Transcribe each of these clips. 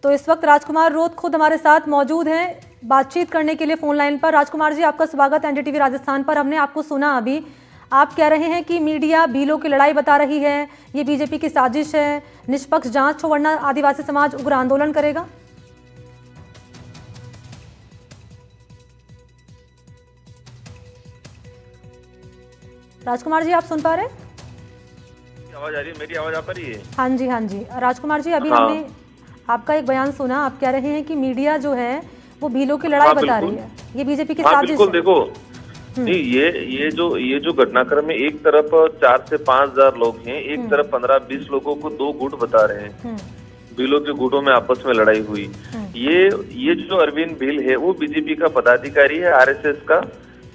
तो इस वक्त राजकुमार रोत खुद हमारे साथ मौजूद हैं बातचीत करने के लिए फोन लाइन पर। राजकुमार जी, आपका स्वागत है एनडीटीवी राजस्थान पर। हमने आपको सुना अभी, आप कह रहे हैं कि मीडिया भीलों की लड़ाई बता रही है, ये बीजेपी की साजिश है, निष्पक्ष जांच हो वरना आदिवासी समाज उग्र आंदोलन करेगा। राजकुमार जी, आप सुन पा रहे हैं? आवाज आ रही है? मेरी आवाज आ पा रही है? हाँ जी, हाँ जी। राजकुमार जी, अभी हमने आपका एक बयान सुना, आप कह रहे हैं कि मीडिया जो है वो भीलों की लड़ाई बता रही है, ये बीजेपी की साजिश है। देखो, नहीं, ये जो घटनाक्रम है, एक तरफ 4 से 5 हजार लोग हैं, एक तरफ 15-20 लोगों को 2 गुट बता रहे हैं। भीलों के गुटों में आपस में लड़ाई हुई। ये जो अरविंद भील है वो बीजेपी का पदाधिकारी है, आरएसएस का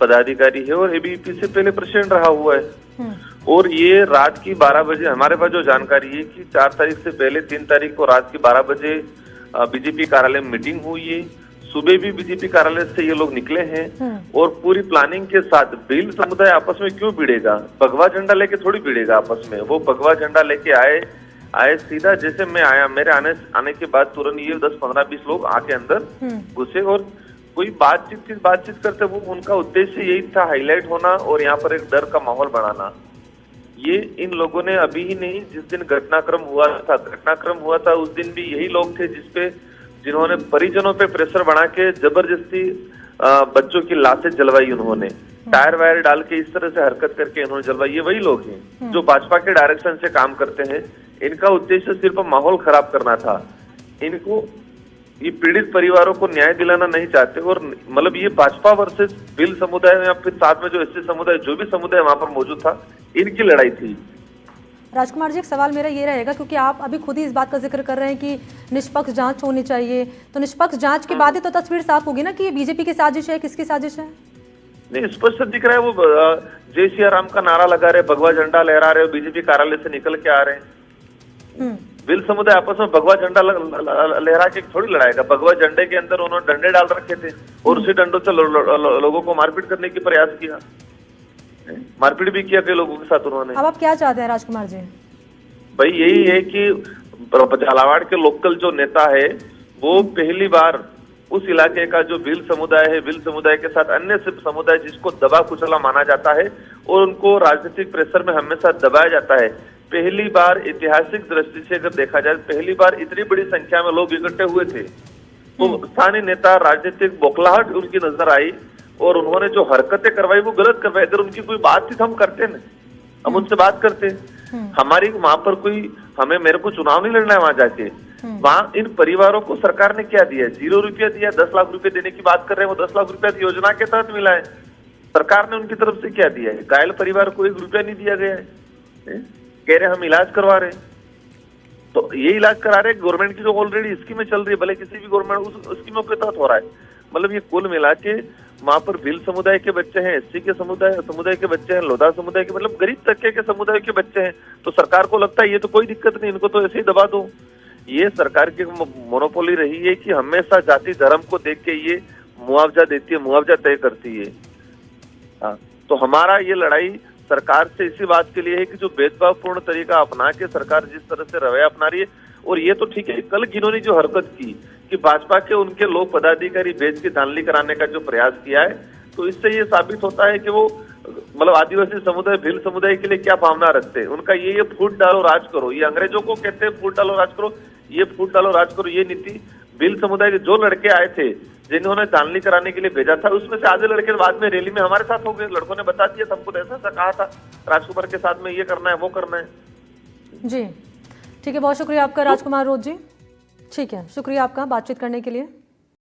पदाधिकारी है और एबीवीपी से पहले प्रेसिडेंट रहा हुआ है। और ये रात की 12 बजे, हमारे पास जो जानकारी है कि 4 तारीख से पहले 3 तारीख को रात की 12 बजे बीजेपी कार्यालय में मीटिंग हुई है। सुबह भी बीजेपी कार्यालय से ये लोग निकले हैं और पूरी प्लानिंग के साथ। भील समुदाय आपस में क्यों भिड़ेगा? भगवा झंडा लेके थोड़ी भिड़ेगा आपस में। वो भगवा झंडा लेके आए सीधा, जैसे मैं आया, मेरे आने के बाद तुरंत ये 10-15-20 लोग आके अंदर घुसे और कोई बातचीत करते। वो उनका उद्देश्य यही था, हाईलाइट होना और यहाँ पर एक डर का माहौल बनाना। ये इन लोगों ने अभी ही नहीं, जिस दिन घटनाक्रम हुआ था उस दिन भी यही लोग थे जिन्होंने परिजनों पे प्रेशर बना के जबरदस्ती बच्चों की लाशें जलवाई। उन्होंने टायर वायर डाल के इस तरह से हरकत करके इन्होंने जलवाई। ये वही लोग हैं जो भाजपा के डायरेक्शन से काम करते हैं। इनका उद्देश्य सिर्फ माहौल खराब करना था। इनको ये पीड़ित परिवारों को न्याय दिलाना नहीं चाहते। और मतलब ये भाजपा वर्सेस भील समुदाय या फिर साथ में जो एससी समुदाय, जो भी समुदाय वहां पर मौजूद था, इनकी लड़ाई थी। राजकुमार जी, एक सवाल मेरा ये रहेगा, क्योंकि आप अभी खुद ही इस बात का जिक्र कर रहे हैं कि निष्पक्ष जांच होनी चाहिए, तो निष्पक्ष जांच के बाद ही तो तस्वीर साफ होगी ना कि ये बीजेपी की साजिश है, किसकी साजिश है? नहीं, स्पष्ट दिख रहा है। वो जय सिया राम का नारा लगा रहे, भगवा झंडा लहरा रहे, बीजेपी कार्यालय से निकल के आ रहे हैं। भील समुदाय आपस में भगवा झंडा लहरा के थोड़ी लड़ाएगा। भगवा झंडे के अंदर उन्होंने डंडे डाल रखे थे और उसी डंडों से लोगों को मारपीट करने की प्रयास किया, मारपीट भी किया कई लोगों के साथ उन्होंने। अब आप क्या चाहते हैं राजकुमार जी? भाई यही है कि झालावाड़ के लोकल जो नेता है वो पहली बार उस इलाके का जो भील समुदाय है, भील समुदाय के साथ अन्य समुदाय जिसको दबा कुचला माना जाता है और उनको राजनीतिक प्रेशर में हमेशा दबाया जाता है, पहली बार ऐतिहासिक दृष्टि से अगर देखा जाए, पहली बार इतनी बड़ी संख्या में लोग इकट्ठे हुए थे। तो स्थानीय नेता, राजनीतिक बौखलाहट उनकी नजर आई और उन्होंने जो हरकतें करवाई वो गलत करवाई। अगर उनकी कोई बात थी तो हम करते ना, हम उनसे बात करते। हमारी वहां पर मेरे को चुनाव नहीं लड़ना है वहां जाके। वहां इन परिवारों को सरकार ने क्या दिया? 0 रुपया दिया। 10 लाख रुपए देने की बात कर रहे हैं। वो 10 लाख रुपया योजना के तहत मिला है। सरकार ने उनकी तरफ से क्या दिया है? घायल परिवार को 1 रुपया नहीं दिया गया है। कह रहे हम इलाज करवा रहे हैं, तो ये इलाज करा रहे गवर्नमेंट की जो ऑलरेडी स्कीमें चल रही है, भले किसी भी गवर्नमेंट उस स्कीमों के तहत हो रहा है। मतलब ये कुल मिला के वहां पर भील समुदाय के बच्चे हैं, एससी के समुदाय के बच्चे हैं, लोधा समुदाय के, मतलब गरीब तबके के समुदाय के बच्चे हैं। तो सरकार को लगता है ये तो कोई दिक्कत नहीं, इनको तो ऐसे ही दबा दो। ये सरकार की मोनोपोली रही है कि हमेशा जाति धर्म को देख के ये मुआवजा देती है, मुआवजा तय करती है। हाँ, तो हमारा ये लड़ाई सरकार से इसी बात के लिए है कि जो भेदभावपूर्ण तरीका अपना के सरकार जिस तरह से रवैया अपना रही है। और ये तो ठीक है, कल जिन्होंने जो हरकत की कि भाजपा के उनके लोग पदाधिकारी भेज के धांधली कराने का जो प्रयास किया है, तो इससे ये साबित होता है कि वो मतलब आदिवासी समुदाय, भील समुदाय के लिए क्या भावना रखते हैं। उनका ये फूट डालो राज करो, ये अंग्रेजों को कहते हैं फूट डालो राज करो, ये फूट डालो राज करो, ये नीति भील समुदाय के जो लड़के आए थे जिन्होंने धांधली कराने के लिए भेजा था, उसमें से आधे लड़के बाद में रैली में हमारे साथ हो गए। लड़कों ने बता दिया, हमको ऐसा ऐसा कहा था राजकुमार के साथ में ये करना है, वो करना है। जी ठीक है, बहुत शुक्रिया आपका राजकुमार रोत जी। ठीक है, शुक्रिया आपका बातचीत करने के लिए।